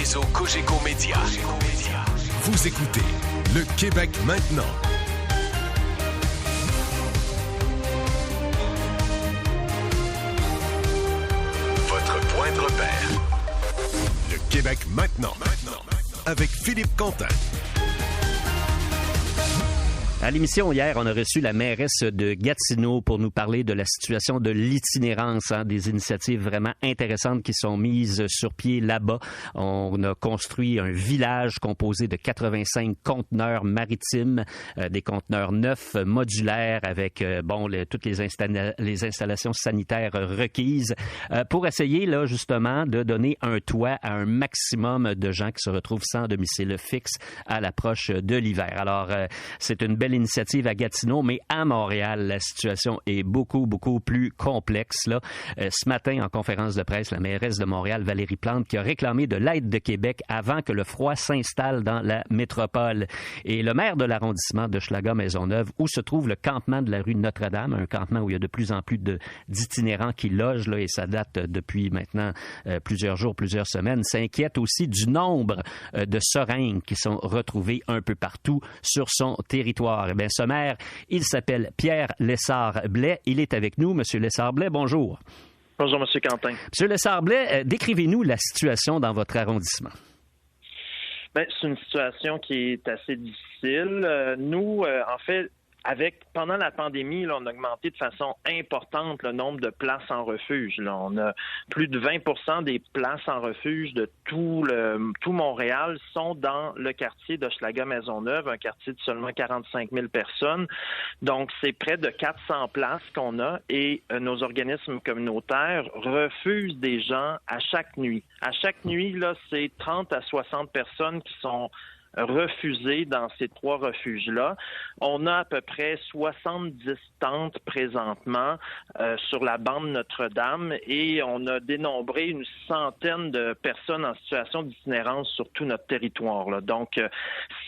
réseau Cogeco Média. Vous écoutez Le Québec maintenant. Votre point de repère. Le Québec maintenant. Avec Philippe Quentin. À l'émission hier, on a reçu la mairesse de Gatineau pour nous parler de la situation de l'itinérance, des initiatives vraiment intéressantes qui sont mises sur pied là-bas. On a construit un village composé de 85 conteneurs maritimes, des conteneurs neufs, modulaires, avec toutes les installations sanitaires requises, pour essayer là justement de donner un toit à un maximum de gens qui se retrouvent sans domicile fixe à l'approche de l'hiver. Alors, c'est une belle initiative à Gatineau, mais à Montréal, la situation est beaucoup plus complexe. Là. Ce matin, en conférence de presse, la mairesse de Montréal, Valérie Plante, qui a réclamé de l'aide de Québec avant que le froid s'installe dans la métropole. Et le maire de l'arrondissement de Hochelaga-Maisonneuve, où se trouve le campement de la rue Notre-Dame, un campement où il y a de plus en plus d'itinérants qui logent, là, et ça date depuis maintenant plusieurs jours, plusieurs semaines, s'inquiète aussi du nombre de seringues qui sont retrouvées un peu partout sur son territoire. Eh bien, ce maire, il s'appelle Pierre Lessard-Blais. Il est avec nous. Monsieur Lessard-Blais, bonjour. Bonjour, Monsieur Quentin. Monsieur Lessard-Blais, décrivez-nous la situation dans votre arrondissement. Bien, c'est une situation qui est assez difficile. Nous, en fait, pendant la pandémie, là, on a augmenté de façon importante le nombre de places en refuge. Là. On a plus de 20% des places en refuge de tout Montréal sont dans le quartier d'Hochelaga-Maisonneuve, un quartier de seulement 45 000 personnes. Donc, c'est près de 400 places qu'on a et nos organismes communautaires refusent des gens à chaque nuit. À chaque nuit, là, c'est 30 à 60 personnes qui sont refusés dans ces 3 refuges-là. On a à peu près 70 tentes présentement sur la bande Notre-Dame et on a dénombré une centaine de personnes en situation d'itinérance sur tout notre territoire. Là. Donc,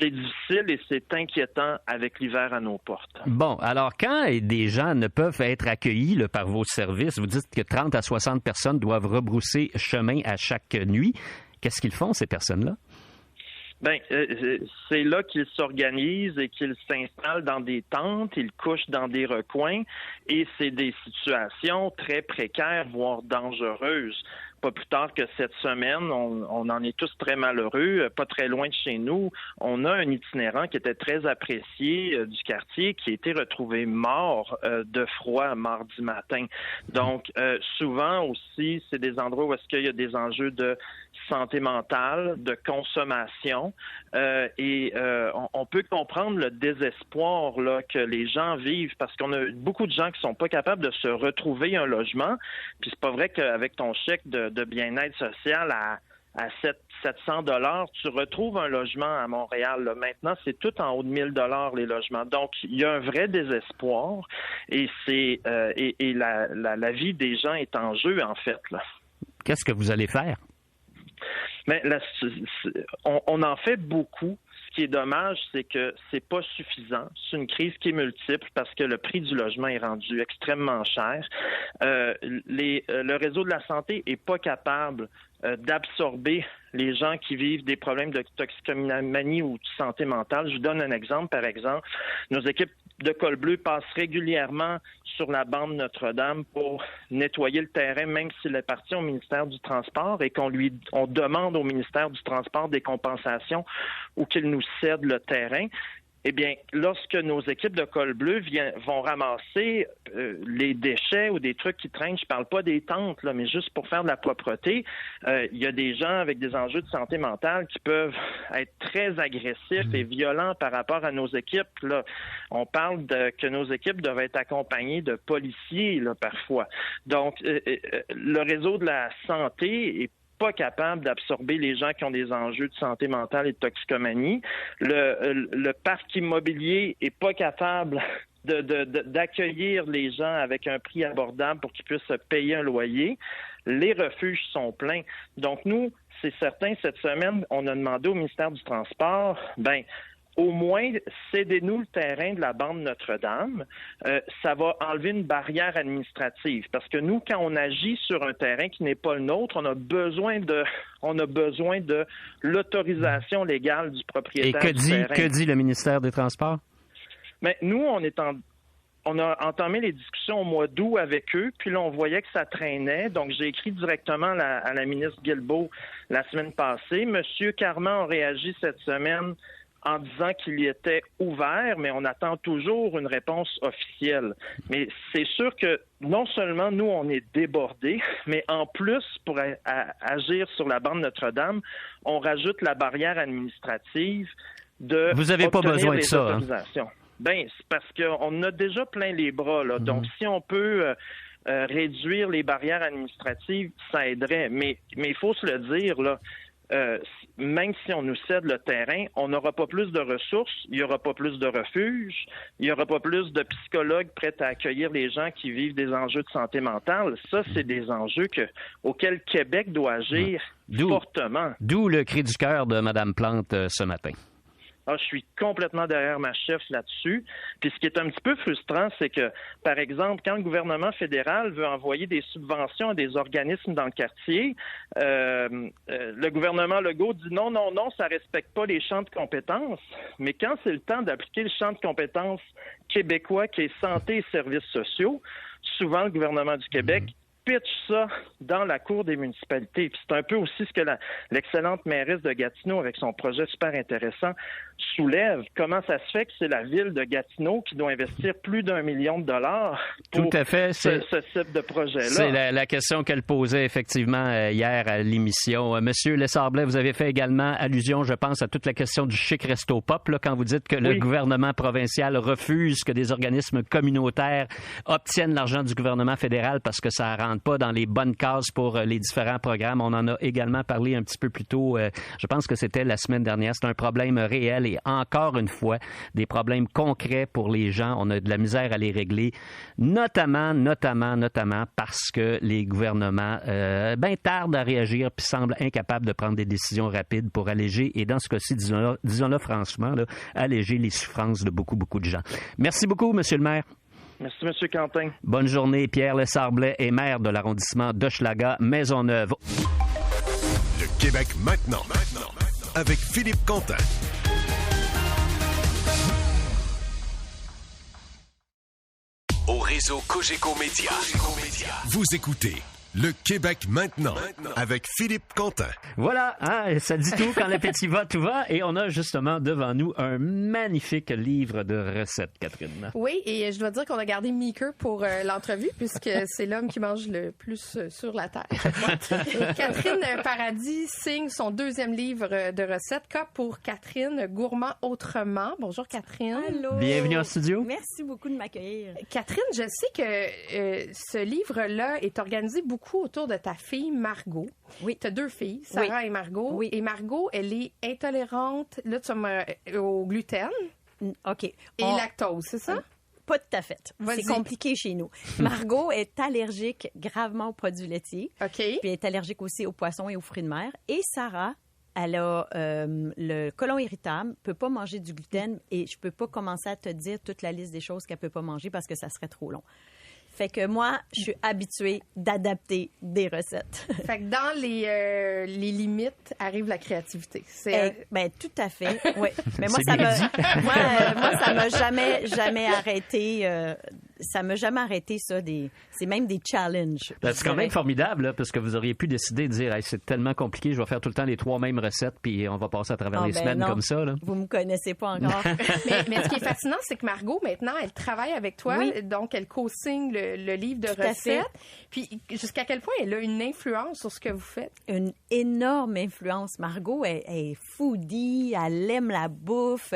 c'est difficile et c'est inquiétant avec l'hiver à nos portes. Bon, alors quand des gens ne peuvent être accueillis là, par vos services, vous dites que 30 à 60 personnes doivent rebrousser chemin à chaque nuit. Qu'est-ce qu'ils font, ces personnes-là? Ben, c'est là qu'ils s'organisent et qu'ils s'installent dans des tentes, ils couchent dans des recoins et c'est des situations très précaires, voire dangereuses. Pas plus tard que cette semaine, on en est tous très malheureux. Pas très loin de chez nous, on a un itinérant qui était très apprécié du quartier qui a été retrouvé mort de froid mardi matin. Donc, souvent aussi, c'est des endroits où est-ce qu'il y a des enjeux de santé mentale, de consommation et on peut comprendre le désespoir là, que les gens vivent parce qu'on a beaucoup de gens qui sont pas capables de se retrouver un logement. Puis c'est pas vrai qu'avec ton chèque de bien-être social à 700 $, tu retrouves un logement à Montréal. Là. Maintenant, c'est tout en haut de 1 000 $ les logements. Donc, il y a un vrai désespoir et c'est la vie des gens est en jeu, en fait. Là. Qu'est-ce que vous allez faire? Mais là, on en fait beaucoup. Ce qui est dommage, c'est que c'est pas suffisant. C'est une crise qui est multiple parce que le prix du logement est rendu extrêmement cher. Le réseau de la santé est pas capable d'absorber les gens qui vivent des problèmes de toxicomanie ou de santé mentale. Je vous donne un exemple. Par exemple, nos équipes de col bleu passent régulièrement sur la bande Notre-Dame pour nettoyer le terrain, même s'il est parti au ministère du Transport et on demande au ministère du Transport des compensations ou qu'il nous cède le terrain. Eh bien, lorsque nos équipes de col bleu vont ramasser les déchets ou des trucs qui traînent, je parle pas des tentes, là, mais juste pour faire de la propreté, il y a des gens avec des enjeux de santé mentale qui peuvent être très agressifs et violents par rapport à nos équipes. Là. On parle que nos équipes doivent être accompagnées de policiers là, parfois. Donc, le réseau de la santé est pas capable d'absorber les gens qui ont des enjeux de santé mentale et de toxicomanie. Le parc immobilier est pas capable d'accueillir les gens avec un prix abordable pour qu'ils puissent se payer un loyer. Les refuges sont pleins. Donc nous, c'est certain, cette semaine, on a demandé au ministère du Transport, au moins, cédez-nous le terrain de la bande Notre-Dame. Ça va enlever une barrière administrative. Parce que nous, quand on agit sur un terrain qui n'est pas le nôtre, on a besoin de l'autorisation légale du propriétaire du terrain. Que dit le ministère des Transports? Mais nous, on a entamé les discussions au mois d'août avec eux, puis là, on voyait que ça traînait. Donc, j'ai écrit directement à la ministre Guilbeault la semaine passée. Monsieur Carman a réagi cette semaine en disant qu'il y était ouvert, mais on attend toujours une réponse officielle. Mais c'est sûr que non seulement nous, on est débordés, mais en plus, pour agir sur la bande Notre-Dame, on rajoute la barrière administrative de Vous n'avez pas besoin de ça. Hein? Ben, c'est parce qu'on a déjà plein les bras, là. Donc, si on peut réduire les barrières administratives, ça aiderait. Mais il faut se le dire, là, même si on nous cède le terrain, on n'aura pas plus de ressources, il n'y aura pas plus de refuges, il n'y aura pas plus de psychologues prêts à accueillir les gens qui vivent des enjeux de santé mentale. Ça, c'est des enjeux auxquels Québec doit agir fortement. D'où le cri du cœur de Mme Plante ce matin. Je suis complètement derrière ma chef là-dessus. Puis ce qui est un petit peu frustrant, c'est que, par exemple, quand le gouvernement fédéral veut envoyer des subventions à des organismes dans le quartier, le gouvernement Legault dit non, ça respecte pas les champs de compétences. Mais quand c'est le temps d'appliquer le champ de compétences québécois qui est santé et services sociaux, souvent le gouvernement du Québec pitch ça dans la cour des municipalités. Puis c'est un peu aussi ce que l'excellente mairesse de Gatineau, avec son projet super intéressant, soulève. Comment ça se fait que c'est la ville de Gatineau qui doit investir plus d'1 million de dollars pour Tout à fait. ce type de projet-là? C'est la question qu'elle posait effectivement hier à l'émission. Monsieur Lessard-Blais, vous avez fait également allusion, je pense, à toute la question du chic resto pop, là, quand vous dites que le gouvernement provincial refuse que des organismes communautaires obtiennent l'argent du gouvernement fédéral parce que ça rentre pas dans les bonnes cases pour les différents programmes. On en a également parlé un petit peu plus tôt. Je pense que c'était la semaine dernière. C'est un problème réel et encore une fois, des problèmes concrets pour les gens. On a de la misère à les régler, notamment parce que les gouvernements tardent à réagir puis semblent incapables de prendre des décisions rapides pour alléger, et dans ce cas-ci, disons-le franchement, là, alléger les souffrances de beaucoup de gens. Merci beaucoup, Monsieur le maire. Merci, M. Quentin. Bonne journée. Pierre Lessard-Blais est maire de l'arrondissement d'Hochelaga-Maisonneuve. Le Québec maintenant. Avec Philippe Quentin. Au réseau Cogeco Média. Vous écoutez Le Québec maintenant avec Philippe Quentin. Voilà, ça dit tout. Quand l'appétit va, tout va. Et on a justement devant nous un magnifique livre de recettes, Catherine. Oui, et je dois dire qu'on a gardé Meeker pour l'entrevue, puisque c'est l'homme qui mange le plus sur la Terre. Catherine Paradis signe son 2e livre de recettes. K pour Catherine, Gourmand Autrement. Bonjour, Catherine. Allô. Bienvenue en studio. Merci beaucoup de m'accueillir. Catherine, je sais que ce livre-là est organisé beaucoup autour de ta fille Margot. Oui. Tu as 2 filles, Sarah et Margot. Oui. Et Margot, elle est intolérante au gluten OK. et lactose, c'est ça? Pas tout à fait. Vas-y. C'est compliqué chez nous. Margot est allergique gravement aux produits laitiers. OK. Puis elle est allergique aussi aux poissons et aux fruits de mer. Et Sarah, elle a le côlon irritable, peut pas manger du gluten, et je peux pas commencer à te dire toute la liste des choses qu'elle peut pas manger parce que ça serait trop long. Fait que moi, je suis habituée d'adapter des recettes. Fait que dans les limites arrive la créativité. Tout à fait. Oui. Mais moi, ça m'a jamais arrêté. Ça m'a jamais arrêté ça. C'est même des challenges. C'est quand même formidable, là, parce que vous auriez pu décider de dire hey, c'est tellement compliqué, je vais faire tout le temps les 3 mêmes recettes, puis on va passer à travers les semaines comme ça. Là. Vous me connaissez pas encore. mais ce qui est fascinant, c'est que Margot, maintenant, elle travaille avec toi, oui. Donc elle co-signe le livre de recettes. Puis jusqu'à quel point elle a une influence sur ce que vous faites? Une énorme influence. Margot est foodie, elle aime la bouffe,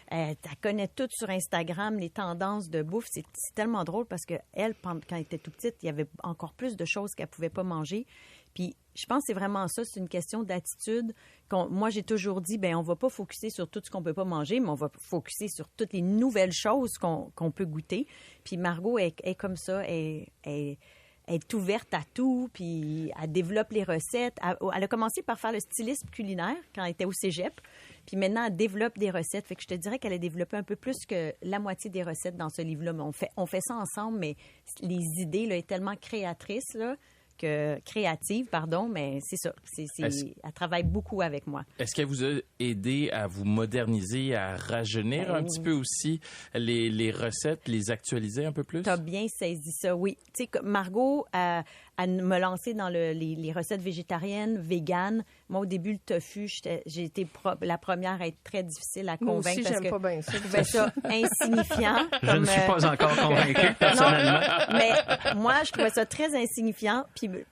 elle connaît tout sur Instagram, les tendances de bouffe. C'est tellement drôle parce que elle, quand elle était tout petite, il y avait encore plus de choses qu'elle pouvait pas manger. Puis je pense que c'est vraiment ça, c'est une question d'attitude. Moi, j'ai toujours dit, on va pas focusser sur tout ce qu'on peut pas manger, mais on va focusser sur toutes les nouvelles choses qu'on peut goûter. Puis Margot est comme ça, elle est ouverte à tout, puis elle développe les recettes. Elle a commencé par faire le stylisme culinaire quand elle était au cégep, puis maintenant, elle développe des recettes. Fait que je te dirais qu'elle a développé un peu plus que la moitié des recettes dans ce livre-là. Mais on fait ça ensemble, mais les idées, là, est tellement créatrice, là, créative, mais c'est ça. Elle travaille beaucoup avec moi. Est-ce qu'elle vous a aidé à vous moderniser, à rajeunir un petit peu aussi les recettes, les actualiser un peu plus? Tu as bien saisi ça, oui. Tu sais, Margot, elle me lancer dans les recettes végétariennes, véganes. Moi, au début, le tofu, j'ai été la première à être très difficile à convaincre. Moi aussi, parce j'aime que pas bien ça. je trouvais ça insignifiant. Je ne suis pas encore convaincue, personnellement. Non, mais moi, je trouvais ça très insignifiant.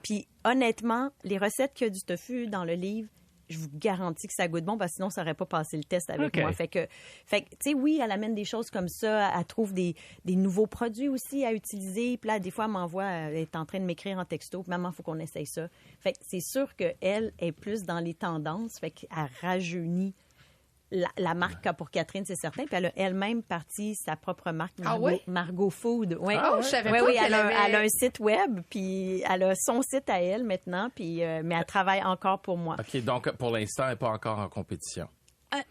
Puis honnêtement, les recettes qu'il y a du tofu dans le livre, je vous garantis que ça goûte bon, parce que sinon, ça n'aurait pas passé le test avec moi. Fait que, tu sais, oui, elle amène des choses comme ça. Elle trouve des nouveaux produits aussi à utiliser. Puis là, des fois, elle m'envoie, elle est en train de m'écrire en texto. Maman, il faut qu'on essaye ça. Fait que c'est sûr qu'elle est plus dans les tendances. Fait qu'elle rajeunit la marque K pour Catherine, c'est certain. Puis elle a elle-même parti sa propre marque, Margot Food. Ouais. Je savais pas qu'elle elle a un site web, puis elle a son site à elle maintenant, puis, mais elle travaille encore pour moi. OK, donc pour l'instant, elle n'est pas encore en compétition.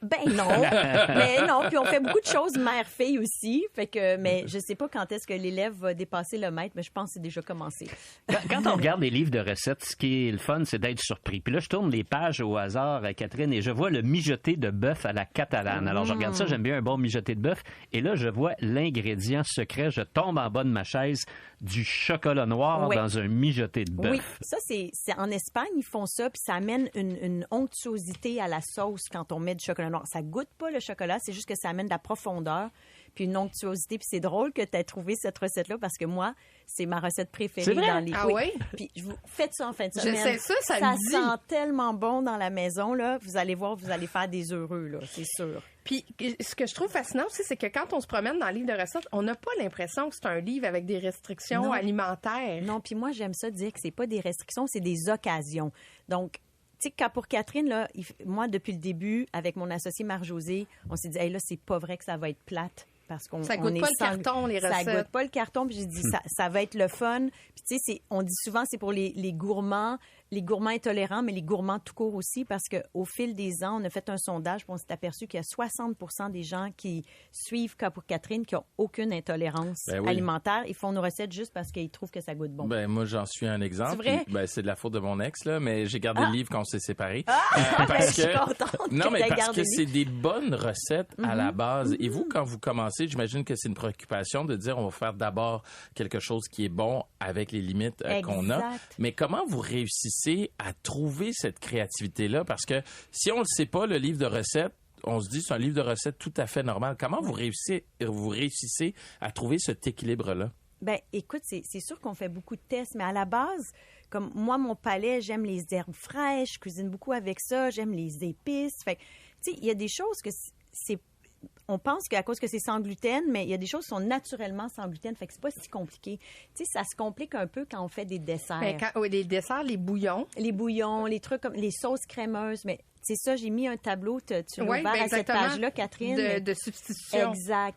Ben non, mais non. Puis on fait beaucoup de choses mère-fille aussi. Fait que, mais je sais pas quand est-ce que l'élève va dépasser le maître, mais je pense que c'est déjà commencé. Quand on regarde les livres de recettes, ce qui est le fun, c'est d'être surpris. Puis là, je tourne les pages au hasard, Catherine, et je vois le mijoté de bœuf à la catalane. Alors, je regarde ça, j'aime bien un bon mijoté de bœuf. Et là, je vois l'ingrédient secret. Je tombe en bas de ma chaise, du chocolat noir dans un mijoté de bœuf. Oui, ça, c'est en Espagne, ils font ça, puis ça amène une onctuosité à la sauce quand on met du chocolat noir. Ça goûte pas le chocolat, c'est juste que ça amène de la profondeur puis une onctuosité. Puis c'est drôle que tu aies trouvé cette recette-là parce que moi, c'est ma recette préférée dans les... Ah oui? Puis faites ça en fin de semaine. Je sais ça sent tellement bon dans la maison, là. Vous allez voir, vous allez faire des heureux, là, c'est sûr. Puis, ce que je trouve fascinant aussi, c'est que quand on se promène dans le livre de recettes, on n'a pas l'impression que c'est un livre avec des restrictions alimentaires. Non, puis moi, j'aime ça dire que c'est pas des restrictions, c'est des occasions. Donc, tu sais, pour Catherine, là, moi, depuis le début, avec mon associé Marie-Josée, on s'est dit, hey, là, c'est pas vrai que ça va être plate. Parce qu'on ça goûte pas le carton, les recettes. Ça goûte pas le carton. Puis j'ai dit, ça va être le fun. Puis tu sais, on dit souvent, c'est pour les gourmands intolérants, mais les gourmands tout court aussi, parce qu'au fil des ans, on a fait un sondage, puis on s'est aperçu qu'il y a 60% des gens qui suivent K pour Catherine qui n'ont aucune intolérance alimentaire. Ils font nos recettes juste parce qu'ils trouvent que ça goûte bon. Ben moi, j'en suis un exemple. C'est vrai? Puis, c'est de la faute de mon ex, là, mais j'ai gardé le livre quand on s'est séparés. Je suis contente parce que c'est des bonnes recettes à la base. Et vous, quand vous commencez, j'imagine que c'est une préoccupation de dire on va faire d'abord quelque chose qui est bon avec les limites qu'on a. Mais comment vous réussissez à trouver cette créativité-là? Parce que si on le sait pas, le livre de recettes, on se dit c'est un livre de recettes tout à fait normal. Comment vous réussissez à trouver cet équilibre-là? Ben, écoute, c'est sûr qu'on fait beaucoup de tests, mais à la base, comme moi, mon palais, j'aime les herbes fraîches, je cuisine beaucoup avec ça, j'aime les épices. Fait tu sais, il y a des choses que on pense qu'à cause que c'est sans gluten, mais il y a des choses qui sont naturellement sans gluten, fait que c'est pas si compliqué. Tu sais, ça se complique un peu quand on fait des desserts. Les desserts, les bouillons. Les bouillons, les trucs comme les sauces crémeuses, mais c'est ça, j'ai mis un tableau, tu l'as ouvert à cette page-là, Catherine. De substitution.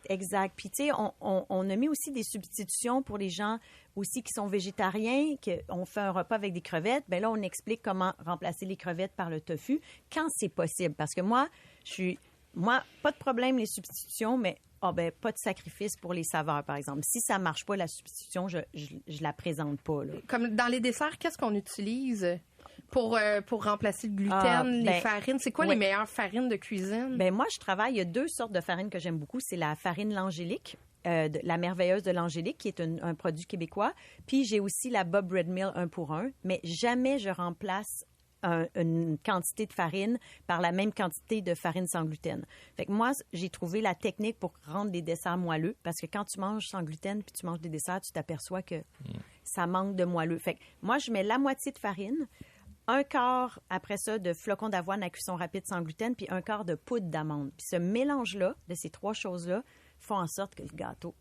Exact. Puis tu sais, on a mis aussi des substitutions pour les gens aussi qui sont végétariens, qu'on fait un repas avec des crevettes. Bien là, on explique comment remplacer les crevettes par le tofu quand c'est possible. Parce que moi, pas de problème les substitutions, mais pas de sacrifice pour les saveurs, par exemple. Si ça marche pas, la substitution, je la présente pas, là. Comme dans les desserts, qu'est-ce qu'on utilise pour remplacer le gluten, les farines? C'est quoi les meilleures farines de cuisine? Ben moi, il y a 2 sortes de farines que j'aime beaucoup. C'est la farine L'Angélique, la merveilleuse de l'Angélique, qui est un produit québécois. Puis j'ai aussi la Bob Red Mill 1 pour 1, mais jamais je remplace une quantité de farine par la même quantité de farine sans gluten. Fait que moi, j'ai trouvé la technique pour rendre les desserts moelleux, parce que quand tu manges sans gluten puis tu manges des desserts, tu t'aperçois que ça manque de moelleux. Fait que moi, je mets la moitié de farine, 1/4 après ça de flocons d'avoine à cuisson rapide sans gluten, puis 1/4 de poudre d'amande. Puis ce mélange-là, de ces 3 choses-là, font en sorte que le gâteau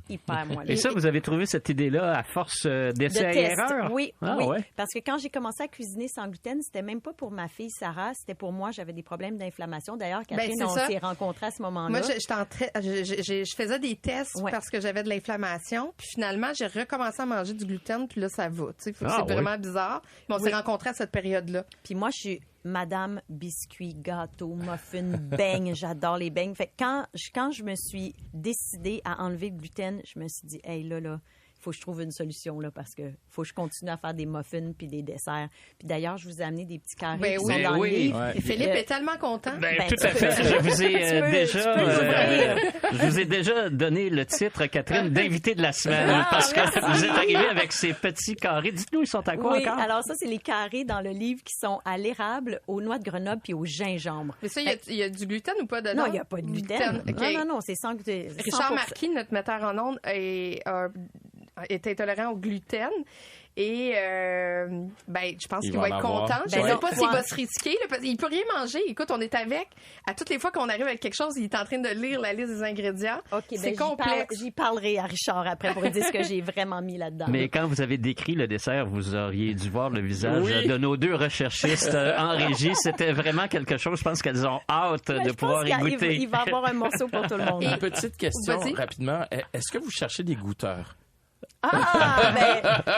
hyper moelleux. Et ça, vous avez trouvé cette idée-là à force d'essais et erreurs? Oui, ah, oui. Ouais. Parce que quand j'ai commencé à cuisiner sans gluten, c'était même pas pour ma fille Sarah, c'était pour moi. J'avais des problèmes d'inflammation. D'ailleurs, Catherine, on s'est rencontrés à ce moment-là. Moi, je faisais des tests parce que j'avais de l'inflammation. Puis finalement, j'ai recommencé à manger du gluten. Puis là, ça va. C'est vraiment bizarre. Mais on s'est rencontrés à cette période-là. Puis moi, je suis Madame biscuit, gâteau, muffin, beignes. J'adore les beignes. Fait que quand je me suis décidée à enlever le gluten, je me suis dit, hey, là, faut que je trouve une solution là parce que faut que je continue à faire des muffins puis des desserts. Puis d'ailleurs, je vous ai amené des petits carrés qui sont dans le livre. Ouais. Philippe est tellement content. Tout à fait. Je vous ai déjà donné le titre, Catherine, d'invité de la semaine parce que vous êtes arrivé avec ces petits carrés. Dites-nous, ils sont à quoi encore? Alors ça, c'est les carrés dans le livre qui sont à l'érable, aux noix de Grenoble puis au gingembre. Mais ça, il y a du gluten ou pas dedans? Non, il n'y a pas de gluten. Okay. Non, c'est sans gluten. Richard Marquis, notre metteur en ondes, est intolérant au gluten. Et je pense qu'il va être content. Je ne sais pas s'il va se risquer. Là, parce qu'il peut rien manger. Écoute, on est avec. À toutes les fois qu'on arrive avec quelque chose, il est en train de lire la liste des ingrédients. Okay, c'est complexe. J'y parlerai à Richard après pour lui dire ce que j'ai vraiment mis là-dedans. Mais quand vous avez décrit le dessert, vous auriez dû voir le visage de nos deux recherchistes en régie. C'était vraiment quelque chose. Je pense qu'elles ont hâte de pouvoir y goûter. Il va y avoir un morceau pour tout le monde. Une petite question rapidement. Est-ce que vous cherchez des goûteurs?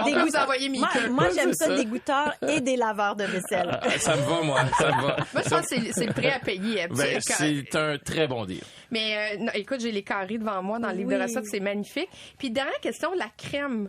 Des goûteurs envoyés Mika. Moi, j'aime ça, des goûteurs et des laveurs de vaisselle. Ça me va, moi. Ça me va. Moi, je pense que c'est le prêt à payer. C'est un très bon deal. Mais écoute, j'ai les carrés devant moi dans le livre de recettes, c'est magnifique. Puis dernière question, la crème.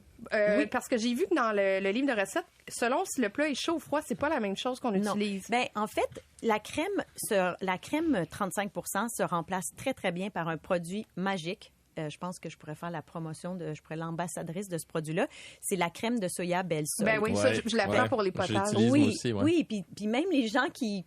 Parce que j'ai vu que dans le livre de recettes, selon si le plat est chaud ou froid, c'est pas la même chose qu'on utilise. En fait, la crème 35% se remplace très, très bien par un produit magique. Je pense que je pourrais faire la promotion je pourrais l'ambassadrice de ce produit-là. C'est la crème de soya Belle-Sol. Ça, je la prends pour les potages. Oui, puis même les gens qui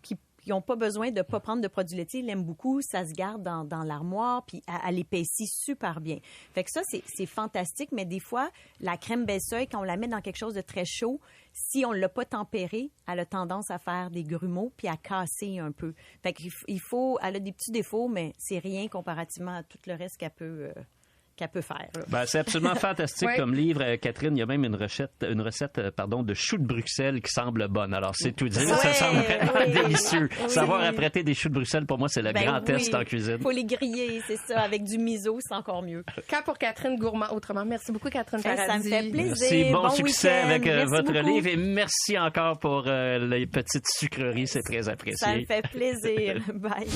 n'ont pas besoin de ne pas prendre de produits laitiers, ils l'aiment beaucoup, ça se garde dans l'armoire, puis elle épaissit super bien. Fait que ça, c'est fantastique, mais des fois, la crème Belle-Seuil, quand on la met dans quelque chose de très chaud, si on ne l'a pas tempérée, elle a tendance à faire des grumeaux puis à casser un peu. Fait qu'il faut, elle a des petits défauts, mais c'est rien comparativement à tout le reste qu'elle peut faire. C'est absolument fantastique comme livre, Catherine. Il y a même une recette de choux de Bruxelles qui semble bonne. Alors, c'est tout dire. Ça semble vraiment délicieux. Savoir apprêter des choux de Bruxelles, pour moi, c'est le grand test en cuisine. Il faut les griller, c'est ça. Avec du miso, c'est encore mieux. Quand pour Catherine Gourmand, autrement. Merci beaucoup, Catherine Paradis. Ça me fait plaisir. Merci. Bon succès week-end. avec votre beaucoup. livre et merci encore pour les petites sucreries. C'est très apprécié. Ça me fait plaisir. Bye.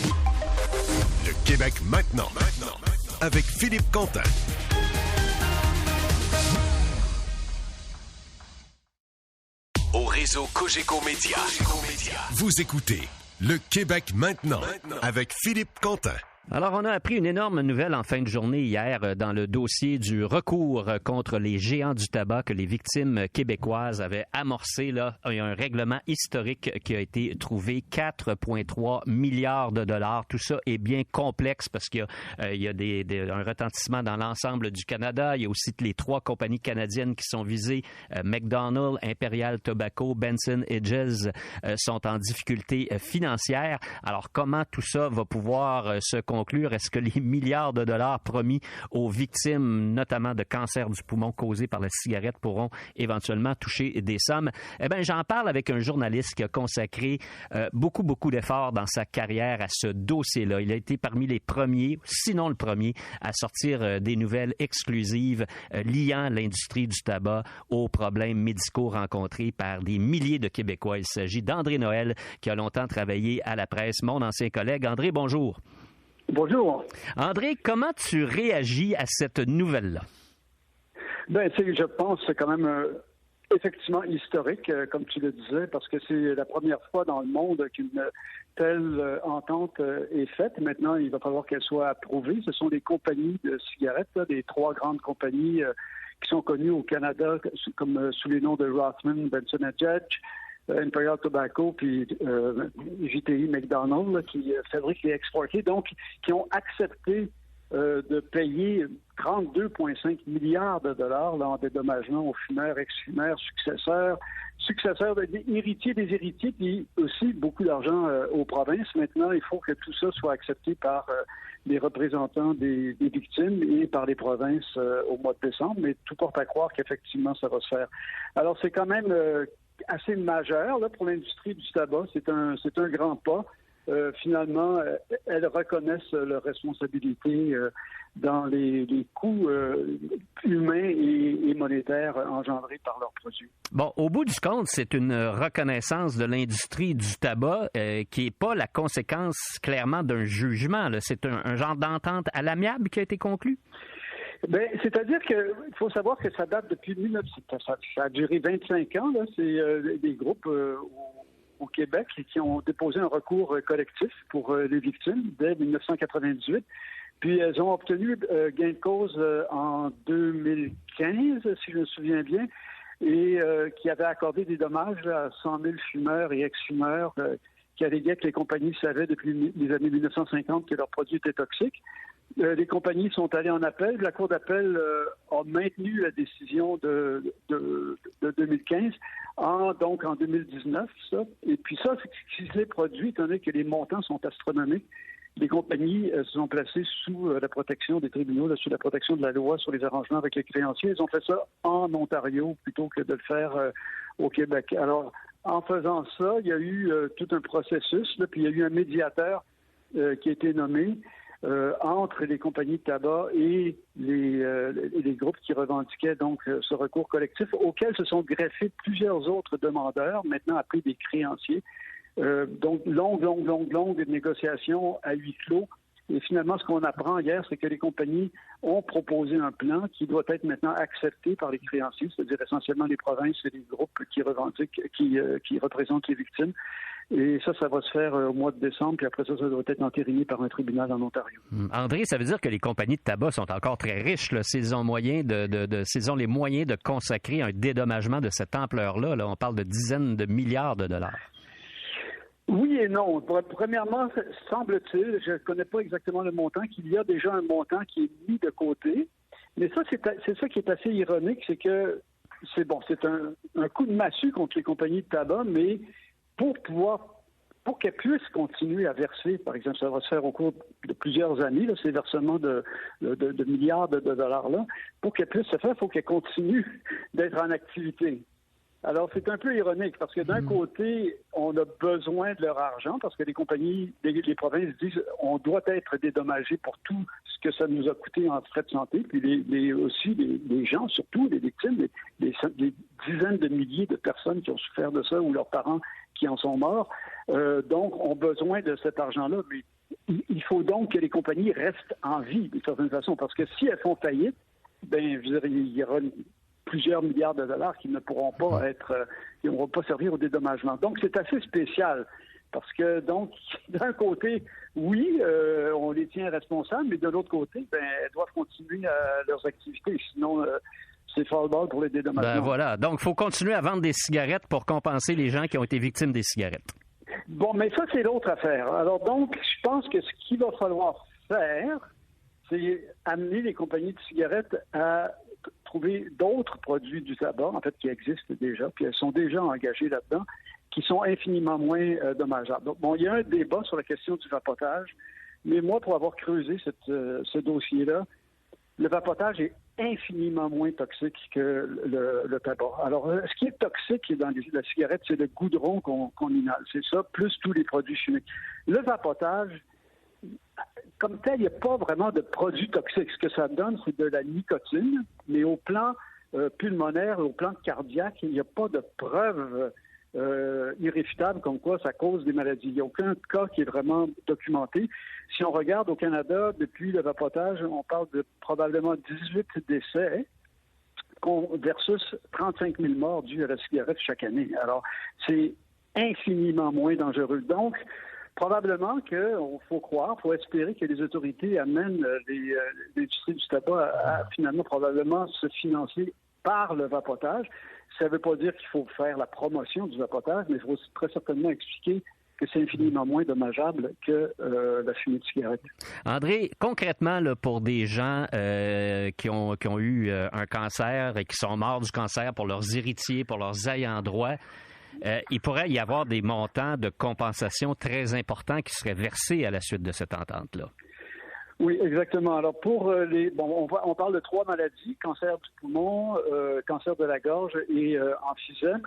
Le Québec maintenant. Avec Philippe Quentin. Au réseau Cogeco Média. Vous écoutez Le Québec maintenant avec Philippe Quentin. Alors, on a appris une énorme nouvelle en fin de journée hier dans le dossier du recours contre les géants du tabac que les victimes québécoises avaient amorcé. Là, il y a un règlement historique qui a été trouvé, 4,3 milliards de dollars. Tout ça est bien complexe parce qu'il y a un retentissement dans l'ensemble du Canada. Il y a aussi les 3 compagnies canadiennes qui sont visées. McDonald's, Imperial Tobacco, Benson Hedges sont en difficulté financière. Alors, comment tout ça va pouvoir se conclure? Est-ce que les milliards de dollars promis aux victimes, notamment de cancer du poumon causé par la cigarette, pourront éventuellement toucher des sommes? Eh bien, j'en parle avec un journaliste qui a consacré beaucoup d'efforts dans sa carrière à ce dossier-là. Il a été parmi les premiers, sinon le premier, à sortir des nouvelles exclusives liant l'industrie du tabac aux problèmes médicaux rencontrés par des milliers de Québécois. Il s'agit d'André Noël, qui a longtemps travaillé à la presse, mon ancien collègue. André, bonjour. Bonjour. André, comment tu réagis à cette nouvelle-là? Je pense que c'est quand même effectivement historique, comme tu le disais, parce que c'est la première fois dans le monde qu'une telle entente est faite. Maintenant, il va falloir qu'elle soit approuvée. Ce sont des compagnies de cigarettes, des 3 grandes compagnies qui sont connues au Canada comme sous les noms de Rothman, Benson Hedges, Imperial Tobacco, puis JTI McDonald's, qui fabriquent et exportent, donc qui ont accepté de payer 32,5 milliards de dollars là, en dédommagement aux fumeurs, ex-fumeurs, successeurs héritiers des héritiers, puis aussi beaucoup d'argent aux provinces. Maintenant, il faut que tout ça soit accepté par les représentants des victimes et par les provinces au mois de décembre, mais tout porte à croire qu'effectivement, ça va se faire. Alors, c'est quand même assez majeur là, pour l'industrie du tabac. C'est un grand pas. Finalement, elles reconnaissent leur responsabilité dans les coûts humains et monétaires engendrés par leurs produits. Bon, au bout du compte, c'est une reconnaissance de l'industrie du tabac qui n'est pas la conséquence clairement d'un jugement, là. C'est un genre d'entente à l'amiable qui a été conclu? Ben, c'est-à-dire qu'il faut savoir que ça date depuis 1900. Ça a duré 25 ans. Là. C'est des groupes au Québec qui ont déposé un recours collectif pour les victimes dès 1998. Puis elles ont obtenu gain de cause en 2015, si je me souviens bien, et qui avait accordé des dommages à 100 000 fumeurs et ex-fumeurs qui alléguaient que les compagnies savaient depuis les années 1950 que leurs produits étaient toxiques. Les compagnies sont allées en appel. La Cour d'appel a maintenu la décision de 2015 donc en 2019. Ça. Et puis ça, c'est ce qui s'est produit, étant donné que les montants sont astronomiques. Les compagnies se sont placées sous la protection des tribunaux, là, sous la protection de la loi sur les arrangements avec les créanciers. Ils ont fait ça en Ontario plutôt que de le faire au Québec. Alors, en faisant ça, il y a eu tout un processus, là, puis il y a eu un médiateur qui a été nommé entre les compagnies de tabac et les groupes qui revendiquaient donc ce recours collectif, auquel se sont greffés plusieurs autres demandeurs, maintenant appelés des créanciers. Donc, longue négociation à huis clos. Et finalement, ce qu'on apprend hier, c'est que les compagnies ont proposé un plan qui doit être maintenant accepté par les créanciers, c'est-à-dire essentiellement les provinces et les groupes qui revendiquent, qui représentent les victimes. Et ça va se faire au mois de décembre, puis après ça doit être entériné par un tribunal en Ontario. André, ça veut dire que les compagnies de tabac sont encore très riches, là, s'ils ont les moyens de consacrer un dédommagement de cette ampleur-là. Là, on parle de dizaines de milliards de dollars. Oui et non. Premièrement, semble-t-il, je ne connais pas exactement le montant, qu'il y a déjà un montant qui est mis de côté. Mais ça, c'est ça qui est assez ironique, c'est que c'est un coup de massue contre les compagnies de tabac, mais pour qu'elles puissent continuer à verser, par exemple, ça va se faire au cours de plusieurs années, là, ces versements de milliards de dollars-là, pour qu'elles puissent se faire, il faut qu'elles continuent d'être en activité. Alors, c'est un peu ironique parce que d'un côté, on a besoin de leur argent parce que les compagnies, les provinces disent on doit être dédommagés pour tout ce que ça nous a coûté en frais de santé. Puis les gens, surtout les victimes, des dizaines de milliers de personnes qui ont souffert de ça ou leurs parents qui en sont morts, donc ont besoin de cet argent-là. Mais il faut donc que les compagnies restent en vie d'une certaine façon parce que si elles font faillite, ben je veux dire, il y aura plusieurs milliards de dollars qui ne pourront pas qui ne vont pas servir au dédommagement. Donc, c'est assez spécial parce que, donc, d'un côté, oui, on les tient responsables, mais de l'autre côté, elles doivent continuer leurs activités. Sinon, c'est fall-ball pour les dédommagements. Ben voilà. Donc, il faut continuer à vendre des cigarettes pour compenser les gens qui ont été victimes des cigarettes. Bon, mais ça, c'est l'autre affaire. Alors, donc, je pense que ce qu'il va falloir faire, c'est amener les compagnies de cigarettes à trouver d'autres produits du tabac, en fait, qui existent déjà, puis elles sont déjà engagées là-dedans, qui sont infiniment moins dommageables. Donc, bon, il y a un débat sur la question du vapotage, mais moi, pour avoir creusé ce dossier-là, le vapotage est infiniment moins toxique que le tabac. Alors, ce qui est toxique dans la cigarette, c'est le goudron qu'on inhale. C'est ça, plus tous les produits chimiques. Le vapotage, comme tel, il n'y a pas vraiment de produits toxiques. Ce que ça donne, c'est de la nicotine, mais au plan pulmonaire et au plan cardiaque, il n'y a pas de preuve irréfutable comme quoi ça cause des maladies. Il n'y a aucun cas qui est vraiment documenté. Si on regarde au Canada, depuis le vapotage, on parle de probablement 18 décès versus 35 000 morts dus à la cigarette chaque année. Alors, c'est infiniment moins dangereux. Donc, probablement qu'il faut croire, il faut espérer que les autorités amènent l'industrie du tabac à finalement probablement se financer par le vapotage. Ça ne veut pas dire qu'il faut faire la promotion du vapotage, mais il faut très certainement expliquer que c'est infiniment moins dommageable que la fumée de cigarette. André, concrètement, là, pour des gens qui ont eu un cancer et qui sont morts du cancer, pour leurs héritiers, pour leurs ayants droit, il pourrait y avoir des montants de compensation très importants qui seraient versés à la suite de cette entente-là. Oui, exactement. Alors pour on parle de 3 maladies, cancer du poumon, cancer de la gorge et emphysème.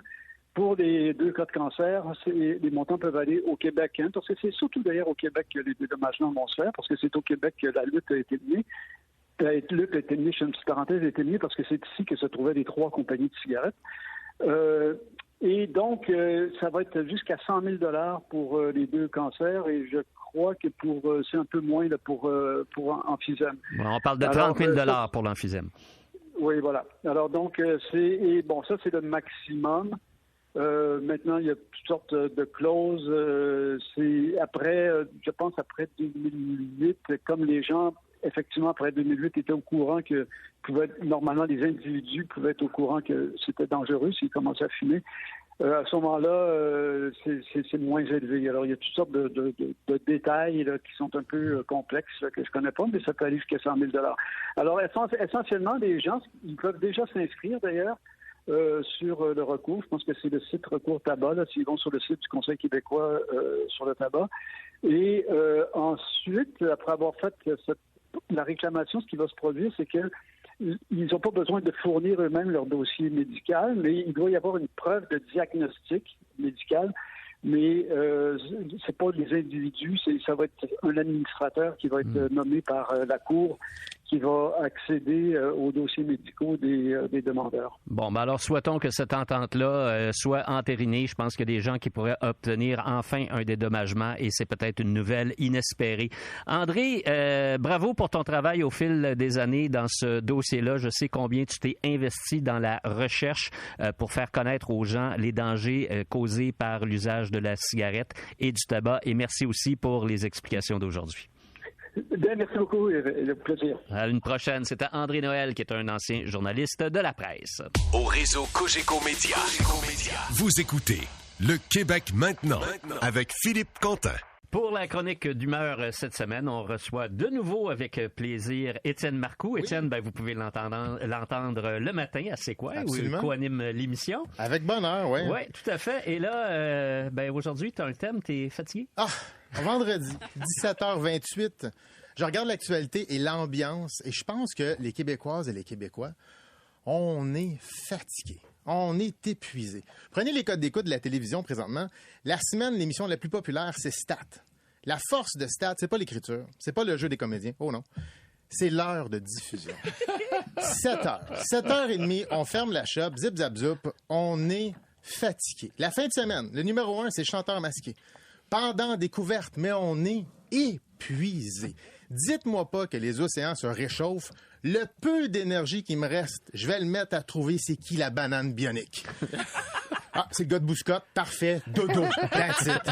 Pour les 2 cas de cancer, les montants peuvent aller au Québec, hein, parce que c'est surtout d'ailleurs au Québec que les dédommagements vont se faire, parce que c'est au Québec que la lutte a été menée. La lutte a été menée, je fais une petite parenthèse, a été menée parce que c'est ici que se trouvaient les 3 compagnies de cigarettes. Et donc, ça va être jusqu'à 100 000 $ pour les 2 cancers, et je crois que c'est un peu moins là, pour emphysème. Bon, on parle de 30 000 $ pour l'emphysème. Oui, voilà. Alors donc, ça c'est le maximum. Maintenant, il y a toutes sortes de clauses. C'est après, je pense après 2008, comme les gens, effectivement, après 2008, étaient au courant que normalement, les individus pouvaient être au courant que c'était dangereux s'ils commençaient à fumer. À ce moment-là, c'est moins élevé. Alors, il y a toutes sortes de détails là, qui sont un peu complexes là, que je connais pas, mais ça peut aller jusqu'à 100 000 $. Alors, essentiellement, les gens, ils peuvent déjà s'inscrire, d'ailleurs, sur le recours. Je pense que c'est le site Recours Tabac, là, s'ils vont sur le site du Conseil québécois sur le tabac. Et ensuite, après avoir fait la réclamation, ce qui va se produire, c'est que ils n'ont pas besoin de fournir eux-mêmes leur dossier médical, mais il doit y avoir une preuve de diagnostic médical. Mais c'est pas les individus, ça va être un administrateur qui va être nommé par la Cour qui va accéder aux dossiers médicaux des demandeurs. Bon, ben alors souhaitons que cette entente-là soit entérinée. Je pense qu'il y a des gens qui pourraient obtenir enfin un dédommagement et c'est peut-être une nouvelle inespérée. André, bravo pour ton travail au fil des années dans ce dossier-là. Je sais combien tu t'es investi dans la recherche pour faire connaître aux gens les dangers causés par l'usage de la cigarette et du tabac. Et merci aussi pour les explications d'aujourd'hui. Bien, merci beaucoup, le plaisir. À une prochaine. C'était André Noël, qui est un ancien journaliste de la presse. Au réseau Cogeco Média. Vous écoutez Le Québec maintenant avec Philippe Quentin. Pour la chronique d'humeur cette semaine, on reçoit de nouveau avec plaisir Étienne Marcoux. Oui. Étienne, vous pouvez l'entendre le matin à C'est quoi? Où il co-anime l'émission. Avec bonheur, oui. Oui, tout à fait. Et là, aujourd'hui, tu as un thème, t'es fatigué? Vendredi, 17h28. Je regarde l'actualité et l'ambiance et je pense que les Québécoises et les Québécois, on est fatigués. On est épuisés. Prenez les codes d'écoute de la télévision présentement. La semaine, l'émission la plus populaire, c'est Stat. La force de Stat, c'est pas l'écriture, c'est pas le jeu des comédiens. Oh non. C'est l'heure de diffusion. 7h. 7h30, on ferme la shop, zip zap zoup, on est fatigué. La fin de semaine, le numéro 1, c'est Chanteur masqué. Pendant découverte, mais on est épuisé. Dites-moi pas que les océans se réchauffent. Le peu d'énergie qui me reste, je vais le mettre à trouver c'est qui la banane bionique. C'est le gars de Bouscotte. Parfait. Dodo. That's it.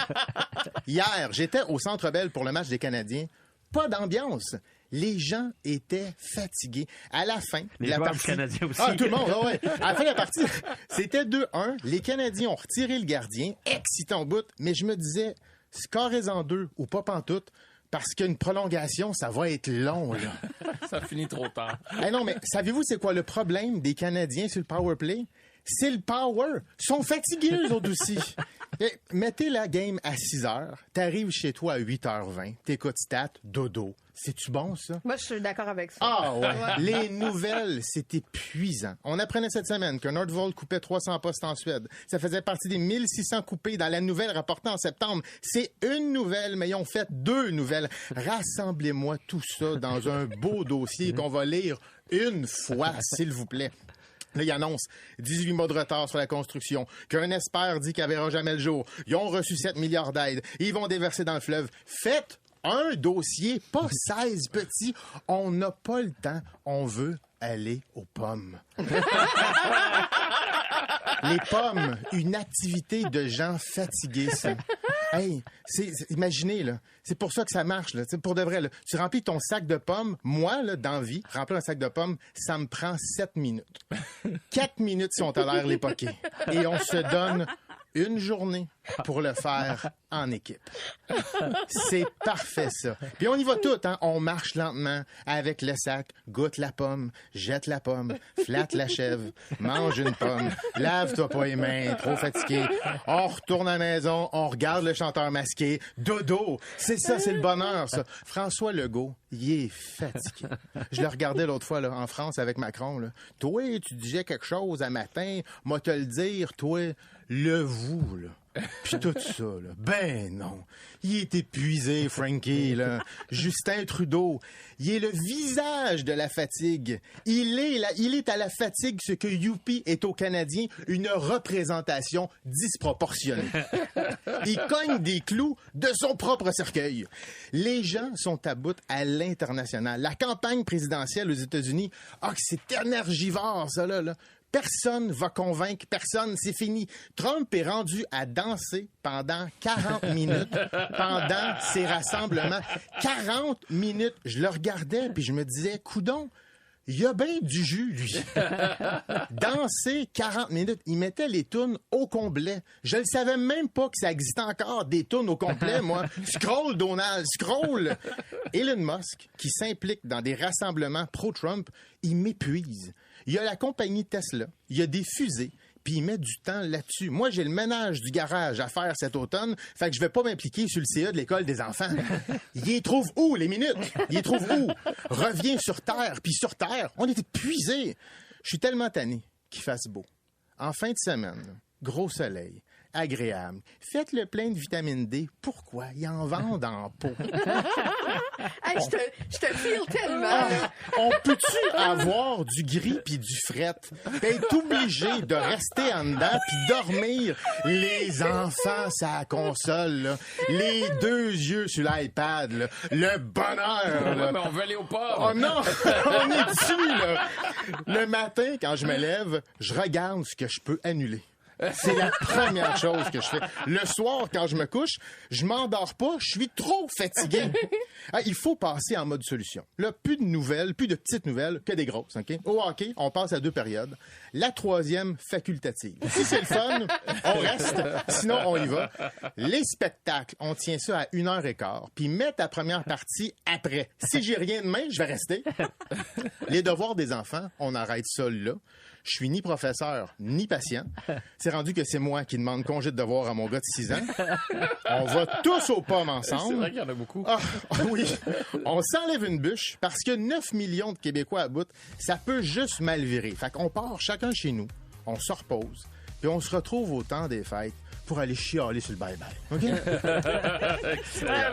Hier, j'étais au Centre Bell pour le match des Canadiens. Pas d'ambiance. Les gens étaient fatigués. À la fin, la partie... Canadiens aussi. Tout le monde, ouais. À la fin de la partie, c'était 2-1. Les Canadiens ont retiré le gardien. Excitant au bout. Mais je me disais, scorez-en 2 ou pas pantoute. Parce qu'une prolongation, ça va être long, là. Ça finit trop tard. Non, mais savez-vous c'est quoi le problème des Canadiens sur le power play? C'est le power. Ils sont fatigués, eux autres aussi. Mettez la game à 6h, t'arrives chez toi à 8h20, t'écoutes Stat, dodo. C'est-tu bon, ça? Moi, je suis d'accord avec ça. Ouais. Les nouvelles, c'est épuisant. On apprenait cette semaine que Nordvolt coupait 300 postes en Suède. Ça faisait partie des 1600 coupés dans la nouvelle rapportée en septembre. C'est une nouvelle, mais ils ont fait 2 nouvelles. Rassemblez-moi tout ça dans un beau dossier qu'on va lire une fois, s'il vous plaît. Là, il annonce 18 mois de retard sur la construction, qu'un expert dit qu'elle verra jamais le jour. Ils ont reçu 7 milliards d'aides. Ils vont déverser dans le fleuve. Faites un dossier, pas 16 petits. On n'a pas le temps. On veut aller aux pommes. Les pommes, une activité de gens fatigués, ça. Hey, imaginez, là. C'est pour ça que ça marche, là. Pour de vrai, là. Tu remplis ton sac de pommes. Moi, là, dans vie, remplir un sac de pommes, ça me prend 7 minutes. 4 minutes si on tolère les poquets. Et on se donne une journée. pour le faire en équipe. C'est parfait, ça. Puis on y va tout, hein. On marche lentement avec le sac, goûte la pomme, jette la pomme, flatte la chèvre, mange une pomme, lave-toi pas les mains, trop fatigué. On retourne à la maison, on regarde le chanteur masqué, dodo. C'est ça, c'est le bonheur, ça. François Legault, il est fatigué. Je le regardais l'autre fois, là, en France, avec Macron, là. Toi, tu disais quelque chose à matin, moi te le dire, toi, le vous, là. Puis tout ça, là. Ben non. Il est épuisé, Frankie, là. Justin Trudeau, il est le visage de la fatigue. Il est à la fatigue ce que Youpi est aux Canadiens, une représentation disproportionnée. Il cogne des clous de son propre cercueil. Les gens sont à bout à l'international. La campagne présidentielle aux États-Unis, que c'est énergivore, ça, là. Personne va convaincre personne, c'est fini. Trump est rendu à danser pendant 40 minutes pendant ses rassemblements. 40 minutes, je le regardais puis je me disais, coudon, il y a bien du jus, lui. Danser 40 minutes, il mettait les tunes au complet. Je ne savais même pas que ça existait encore, des tunes au complet, moi. Scroll, Donald, scroll! Elon Musk, qui s'implique dans des rassemblements pro-Trump, il m'épuise. Il y a la compagnie Tesla, il y a des fusées, puis il met du temps là-dessus. Moi, j'ai le ménage du garage à faire cet automne, fait que je vais pas m'impliquer sur le CA de l'école des enfants. Il les trouve où, les minutes? Il les trouve où? Reviens sur Terre, puis sur Terre, on est épuisés. Je suis tellement tanné qu'il fasse beau. En fin de semaine, gros soleil, agréable. Faites le plein de vitamine D. Pourquoi? Ils en vendent en pot. Hey, je te file tellement. On peut-tu avoir du gris puis du fret? T'es obligé de rester en dedans puis dormir. Les enfants, ça console, là. Les deux yeux sur l'iPad, là. Le bonheur, là. Mais on veut aller au port. Oh non! On est dessus, là. Le matin, quand je me lève, je regarde ce que je peux annuler. C'est la première chose que je fais. Le soir, quand je me couche, je m'endors pas, je suis trop fatigué. Il faut passer en mode solution. Là, plus de nouvelles, plus de petites nouvelles, que des grosses, OK? Au hockey, on passe à 2 périodes. La 3e, facultative. Si c'est le fun, on reste. Sinon, on y va. Les spectacles, on tient ça à 1h15. Puis mettre la première partie après. Si j'ai rien demain, je vais rester. Les devoirs des enfants, on arrête ça là. Je suis ni professeur, ni patient. C'est rendu que c'est moi qui demande congé de devoir à mon gars de 6 ans. On va tous aux pommes ensemble. C'est vrai qu'il y en a beaucoup. Oui. On s'enlève une bûche parce que 9 millions de Québécois à bout, ça peut juste mal virer. Fait qu'on part chacun chez nous, on se repose, puis on se retrouve au temps des fêtes pour aller chialer sur le bye-bye. OK?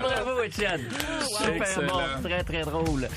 Bravo, Étienne. Super bon, très, très drôle.